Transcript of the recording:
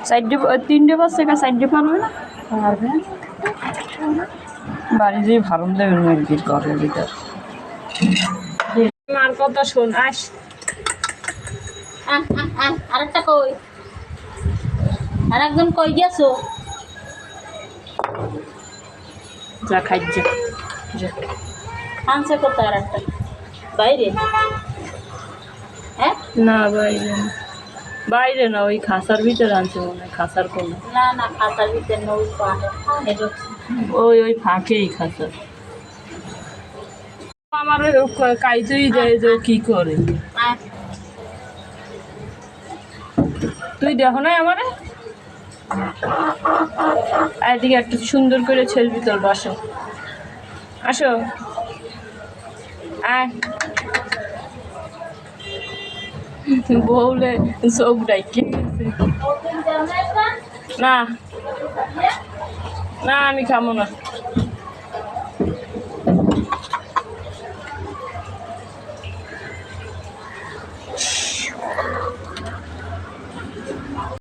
চারটে 3টে বাজছে চারটে পারবে না পারবে বাড়ি যেয়ে ভারম দেবে মুরগির ঘরের ভিতর মার কথা শোন আস আরেকটা কই আর একজন কই গেছো যা খাই যা আনছে কোথায় আর একটা বাইরে হ্যাঁ না বাইরে বাইরে না ওই খাসার ভিতরে আনছে মনে হয় খাসার কোনো না না খাতার ভিতরে নৌকা ওই ফাঁকেই খাসার আমার কাইতেই দেয় যে কি করে তুই দেখো না আমারে এদিকে একটা সুন্দর করে ছেলবি তোর বাসো আসো আয় বউলে চোখ ডাইকে না না আমি খাবো না